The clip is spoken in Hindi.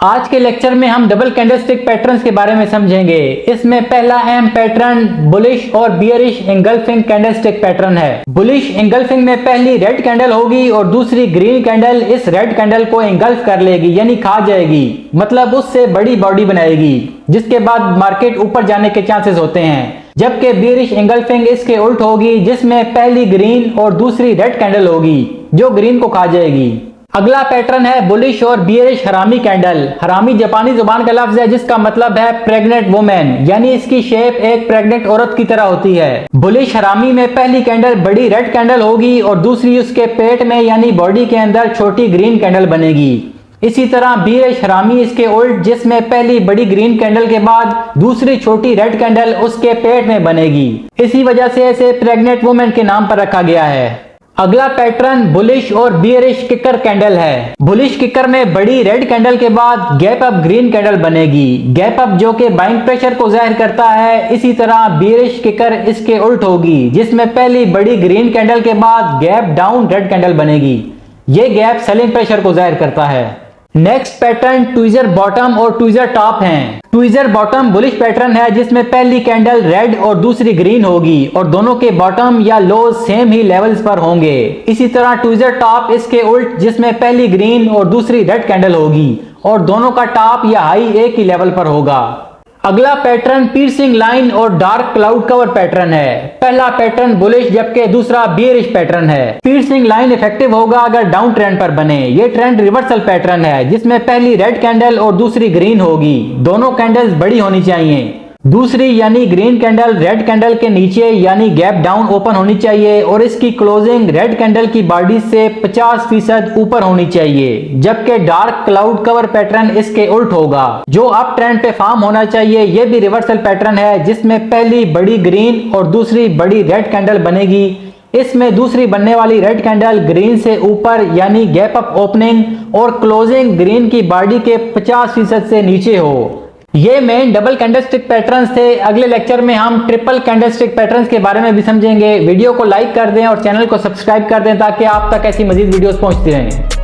आज के लेक्चर में हम डबल कैंडलस्टिक पैटर्न्स के बारे में समझेंगे। इसमें पहला अहम पैटर्न बुलिश और बियरिश एंगल्फिंग कैंडलस्टिक पैटर्न है। बुलिश एंगल्फिंग में पहली रेड कैंडल होगी और दूसरी ग्रीन कैंडल इस रेड कैंडल को एंगल्फ कर लेगी, यानी खा जाएगी, मतलब उससे बड़ी बॉडी बनाएगी, जिसके बाद मार्केट ऊपर जाने के चांसेस होते हैं। जबकि बियरिश एंगल्फिंग इसके उल्ट होगी, जिसमें पहली ग्रीन और दूसरी रेड कैंडल होगी जो ग्रीन को खा जाएगी। अगला पैटर्न है बुलिश और बियरिश हरामी कैंडल। हरामी जापानी जुबान का लफ्ज है जिसका मतलब है प्रेग्नेंट वुमेन, यानी इसकी शेप एक प्रेग्नेंट औरत की तरह होती है। बुलिश हरामी में पहली कैंडल बड़ी रेड कैंडल होगी और दूसरी उसके पेट में यानी बॉडी के अंदर छोटी ग्रीन कैंडल बनेगी। इसी तरह बियरिश हरामी इसके उल्ट, जिसमें पहली बड़ी ग्रीन कैंडल के बाद दूसरी छोटी रेड कैंडल उसके पेट में बनेगी। इसी वजह से इसे प्रेग्नेंट वुमेन के नाम पर रखा गया है। अगला पैटर्न बुलिश और बियरिश किकर कैंडल है। बुलिश किकर में बड़ी रेड कैंडल के बाद गैप अप ग्रीन कैंडल बनेगी। गैप अप जो कि बाइंग प्रेशर को जाहिर करता है। इसी तरह बियरिश किकर इसके उल्ट होगी, जिसमें पहली बड़ी ग्रीन कैंडल के बाद गैप डाउन रेड कैंडल बनेगी। ये गैप सेलिंग प्रेशर को जाहिर करता है। नेक्स्ट पैटर्न ट्विजर बॉटम और ट्विजर टॉप हैं। ट्विजर बॉटम बुलिश पैटर्न है जिसमें पहली कैंडल रेड और दूसरी ग्रीन होगी और दोनों के बॉटम या लो सेम ही लेवल्स पर होंगे। इसी तरह ट्विजर टॉप इसके उल्ट, जिसमें पहली ग्रीन और दूसरी रेड कैंडल होगी और दोनों का टॉप या हाई एक ही लेवल पर होगा। अगला पैटर्न पियर्सिंग लाइन और डार्क क्लाउड कवर पैटर्न है। पहला पैटर्न बुलिश जबकि दूसरा बियरिश पैटर्न है। पियर्सिंग लाइन इफेक्टिव होगा अगर डाउन ट्रेंड पर बने। ये ट्रेंड रिवर्सल पैटर्न है जिसमें पहली रेड कैंडल और दूसरी ग्रीन होगी। दोनों कैंडल्स बड़ी होनी चाहिए। दूसरी यानी ग्रीन कैंडल रेड कैंडल के नीचे यानी गैप डाउन ओपन होनी चाहिए और इसकी क्लोजिंग रेड कैंडल की बॉडी से 50% ऊपर होनी चाहिए। जबकि डार्क क्लाउड कवर पैटर्न इसके उल्ट होगा, जो अप ट्रेंड पे फॉर्म होना चाहिए। यह भी रिवर्सल पैटर्न है जिसमें पहली बड़ी ग्रीन और दूसरी बड़ी रेड कैंडल बनेगी। इसमें दूसरी बनने वाली रेड कैंडल ग्रीन से ऊपर यानी गैप अप ओपनिंग और क्लोजिंग ग्रीन की बॉडी के 50% से नीचे हो। ये मेन डबल कैंडलस्टिक पैटर्न्स थे। अगले लेक्चर में हम ट्रिपल कैंडलस्टिक पैटर्न्स के बारे में भी समझेंगे। वीडियो को लाइक कर दें और चैनल को सब्सक्राइब कर दें ताकि आप तक ऐसी मजीद वीडियोस पहुंचती रहें।